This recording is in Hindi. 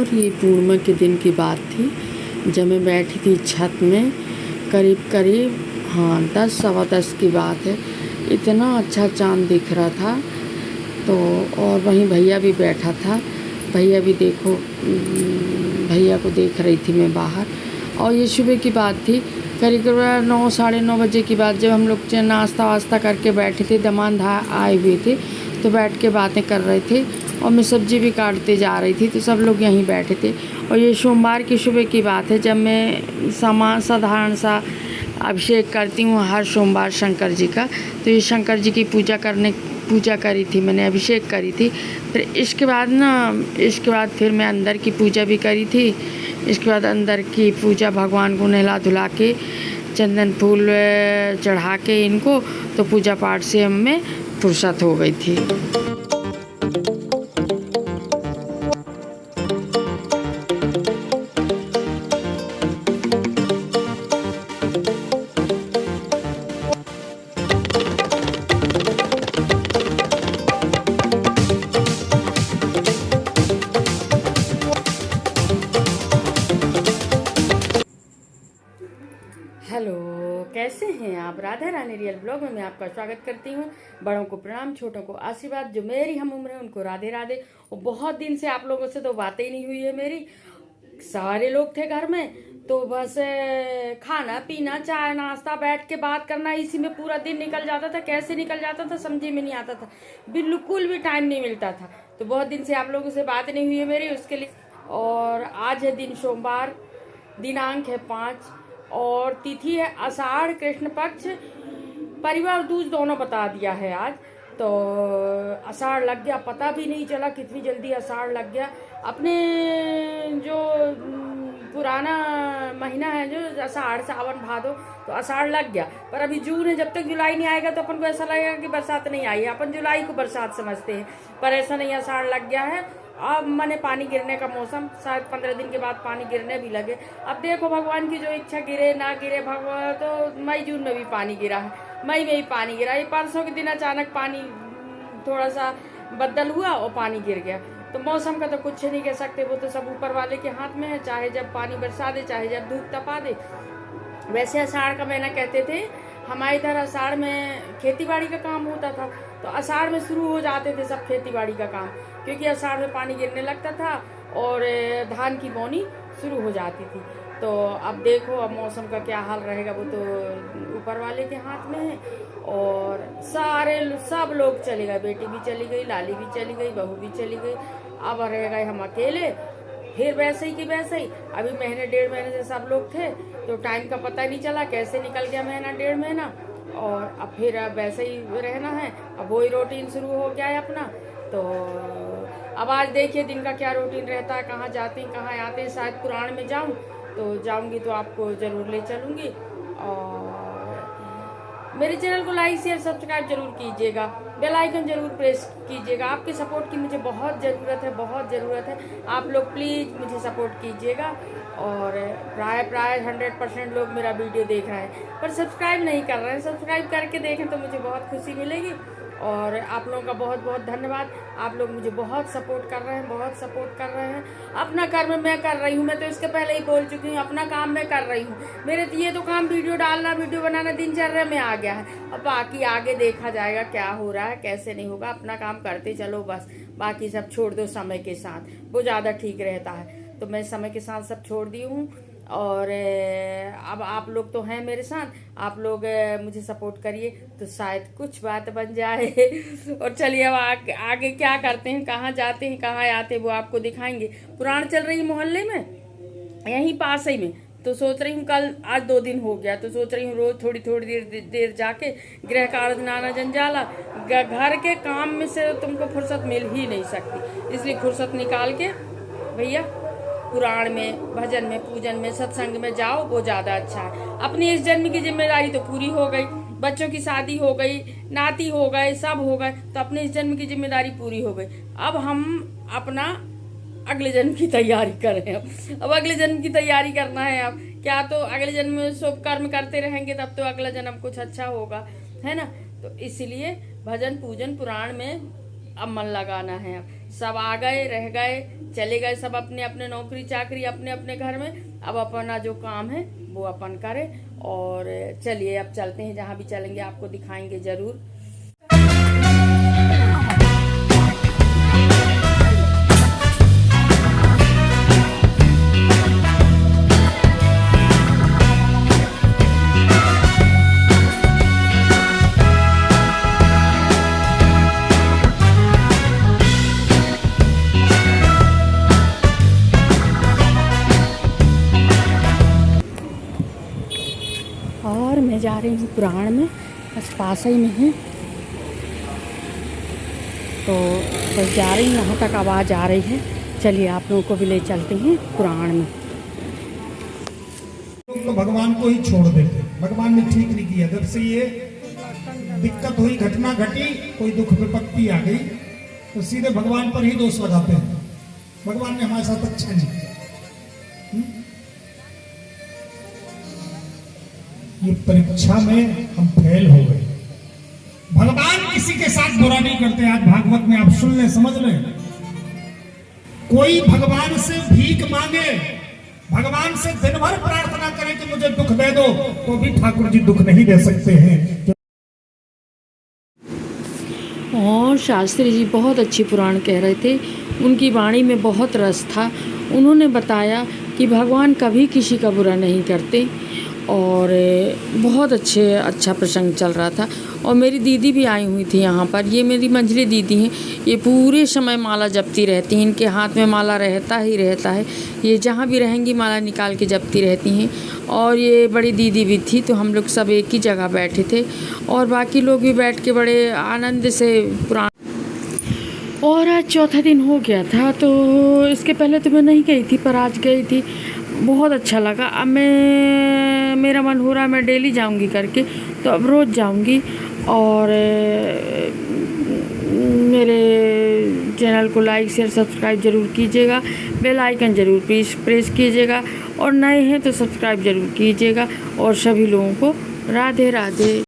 और ये पूर्णिमा के दिन की बात थी जब मैं बैठी थी छत में, करीब 10 सवा 10 की बात है। इतना अच्छा चाँद दिख रहा था। तो और वहीं भैया भी बैठा था। भैया भी देखो, भैया को देख रही थी मैं बाहर। और ये सुबह की बात थी, करीब 9 साढ़े 9 बजे की बात, जब हम लोग नाश्ता वास्ता करके बैठे थे। दमाद आए हुए थे तो बैठ के बातें कर रहे थे और मैं सब्ज़ी भी काटते जा रही थी, तो सब लोग यहीं बैठे थे। और ये सोमवार की सुबह की बात है, जब मैं साधारण सा अभिषेक करती हूँ हर सोमवार शंकर जी का। तो ये शंकर जी की पूजा करी थी मैंने, अभिषेक करी थी। फिर इसके बाद फिर मैं अंदर की पूजा भी करी थी। इसके बाद अंदर की पूजा, भगवान को नहला धुला के चंदन फूल चढ़ा के इनको, तो पूजा पाठ से हमें फुर्सत हो गई थी। हेलो, कैसे हैं आप? राधा रानी रियल ब्लॉग में मैं आपका स्वागत करती हूँ। बड़ों को प्रणाम, छोटों को आशीर्वाद। जो मेरी हम उम्र है उनको राधे राधे। और बहुत दिन से आप लोगों से तो बातें ही नहीं हुई है मेरी। सारे लोग थे घर में, तो बस खाना पीना, चाय नाश्ता, बैठ के बात करना, इसी में पूरा दिन निकल जाता था। कैसे निकल जाता था समझ में नहीं आता था, बिल्कुल भी टाइम नहीं मिलता था। तो बहुत दिन से आप लोगों से बात नहीं हुई है मेरी, उसके लिए। और आज है दिन सोमवार, दिनांक है 5 और तिथि है आषाढ़ कृष्ण पक्ष। परिवार दूज दोनों बता दिया है आज। तो आषाढ़ लग गया, पता भी नहीं चला कितनी जल्दी आषाढ़ लग गया। अपने जो पुराना महीना है जो आषाढ़ सावन भादो, तो आषाढ़ लग गया। पर अभी जून है, जब तक जुलाई नहीं आएगा तो अपन को ऐसा लगेगा कि बरसात नहीं आई है। अपन जुलाई को बरसात समझते हैं, पर ऐसा नहीं, आषाढ़ लग गया है। अब माने पानी गिरने का मौसम, शायद 15 दिन के बाद पानी गिरने भी लगे। अब देखो भगवान की जो इच्छा, गिरे ना गिरे भगवान। तो मई जून में भी पानी गिरा है, मई में ही पानी गिरा। ये परसों के दिन अचानक पानी थोड़ा सा बदल हुआ और पानी गिर गया। तो मौसम का तो कुछ नहीं कह सकते, वो तो सब ऊपर वाले के हाथ में है। चाहे जब पानी बरसा दे, चाहे जब धूप तपा दे। वैसे आषाढ़ का महीना कहते थे हमारे इधर, आषाढ़ में खेती बाड़ी का काम होता था। तो आषाढ़ में शुरू हो जाते थे सब खेती बाड़ी का काम, क्योंकि आषाढ़ में पानी गिरने लगता था और धान की बोनी शुरू हो जाती थी। तो अब देखो अब मौसम का क्या हाल रहेगा, वो तो ऊपर वाले के हाथ में है। और सब लोग चले गए, बेटी भी चली गई, लाली भी चली गई, बहू भी चली गई। अब रह गए हम अकेले। फिर वैसे ही कि वैसे ही, अभी महीने 1.5 महीने से सब लोग थे, तो टाइम का पता नहीं चला कैसे निकल गया महीना 1.5 महीना। और अब फिर अब वैसे ही रहना है। अब वही रूटीन शुरू हो गया है अपना। तो अब आज देखिए दिन का क्या रूटीन रहता है, कहाँ जाते हैं कहाँ आते हैं। शायद पुराण में जाऊँ, तो जाऊँगी तो आपको ज़रूर ले चलूँगी। और मेरे चैनल को लाइक शेयर सब्सक्राइब जरूर कीजिएगा, बेल आइकन जरूर प्रेस कीजिएगा। आपके सपोर्ट की मुझे बहुत ज़रूरत है, बहुत ज़रूरत है। आप लोग प्लीज़ मुझे सपोर्ट कीजिएगा। और प्राय 100% लोग मेरा वीडियो देख रहे हैं पर सब्सक्राइब नहीं कर रहे हैं। सब्सक्राइब करके देखें तो मुझे बहुत खुशी मिलेगी। और आप लोगों का बहुत बहुत धन्यवाद। आप लोग मुझे बहुत सपोर्ट कर रहे हैं, बहुत सपोर्ट कर रहे हैं। अपना कर्म मैं कर रही हूँ, मैं तो इसके पहले ही बोल चुकी हूँ, अपना काम मैं कर रही हूँ। मेरे ये तो काम वीडियो डालना, वीडियो बनाना दिनचर्या में आ गया है। अब बाकी आगे देखा जाएगा क्या हो रहा है कैसे नहीं होगा। अपना काम करते चलो बस, बाकी सब छोड़ दो समय के साथ, वो ज़्यादा ठीक रहता है। तो मैं समय के साथ सब छोड़ दी हूँ। और अब आप लोग तो हैं मेरे साथ, आप लोग मुझे सपोर्ट करिए तो शायद कुछ बात बन जाए। और चलिए अब आगे क्या करते हैं, कहाँ जाते हैं कहाँ आते हैं वो आपको दिखाएंगे। पुराण चल रही मोहल्ले में, यहीं पास ही में। तो सोच रही हूँ कल, आज 2 दिन हो गया, तो सोच रही हूँ रोज थोड़ी थोड़ी देर जाके गृह कार्य नाना जंजाला, घर के काम में से तुमको फुर्सत मिल ही नहीं सकती। इसलिए फुर्सत निकाल के भैया पुराण में, भजन में, पूजन में, सत्संग में जाओ, वो ज़्यादा अच्छा है। अपनी इस जन्म की जिम्मेदारी तो पूरी हो गई, बच्चों की शादी हो गई, नाती हो गए, सब हो गए। तो अपने इस जन्म की जिम्मेदारी पूरी हो गई। अब हम अपना अगले जन्म की तैयारी करें। अब अगले जन्म की तैयारी करना है। अब क्या, तो अगले जन्म में शुभ कर्म करते रहेंगे तब तो अगला जन्म कुछ अच्छा होगा, है ना। तो इसलिए भजन पूजन पुराण में अब मन लगाना है। अब सब आ गए, रह गए, चले गए सब अपने अपने नौकरी चाकरी, अपने अपने घर में। अब अपना जो काम है वो अपन करें। और चलिए अब चलते हैं, जहाँ भी चलेंगे आपको दिखाएंगे जरूर। और मैं जा रही हूँ पुराण में, बस पास ही में है, तो बस जा रही हूँ, यहाँ तक आवाज़ आ रही है। चलिए आप लोगों को भी ले चलते हैं पुराण में। तो भगवान को ही छोड़ देते, भगवान ने ठीक नहीं किया। जब से ये दिक्कत हुई, घटना घटी, कोई दुख विपत्ति आ गई, तो सीधे भगवान पर ही दोष लगाते हैं। भगवान ने हमारे साथ अच्छा नहीं किया। ये परीक्षा में हम फेल हो गए। भगवान किसी के साथ बुरा नहीं करते। आज भागवत में आप सुन लें, समझ लें। कोई भगवान से भीख मांगे, भगवान से दिन भर प्रार्थना करे कि मुझे दुख दे दो, तो भी ठाकुर जी दुख नहीं दे सकते हैं। और शास्त्री जी बहुत अच्छी पुराण कह रहे थे, उनकी वाणी में बहुत रस था। उन्होंने बताया कि भगवान कभी किसी का बुरा नहीं करते, और बहुत अच्छा प्रसंग चल रहा था। और मेरी दीदी भी आई हुई थी यहाँ पर, ये मेरी मंझली दीदी हैं। ये पूरे समय माला जपती रहती हैं, इनके हाथ में माला रहता ही रहता है। ये जहाँ भी रहेंगी माला निकाल के जपती रहती हैं। और ये बड़ी दीदी भी थी, तो हम लोग सब एक ही जगह बैठे थे, और बाकी लोग भी बैठ के बड़े आनंद से पुराण। और आज चौथा दिन हो गया था, तो इसके पहले तो मैं नहीं गई थी, पर आज गई थी, बहुत अच्छा लगा। अब मेरा मन हो रहा है मैं डेली जाऊंगी करके, तो अब रोज़ जाऊंगी। और मेरे चैनल को लाइक शेयर सब्सक्राइब ज़रूर कीजिएगा, बेल आइकन ज़रूर प्रेस कीजिएगा, और नए हैं तो सब्सक्राइब ज़रूर कीजिएगा। और सभी लोगों को राधे राधे।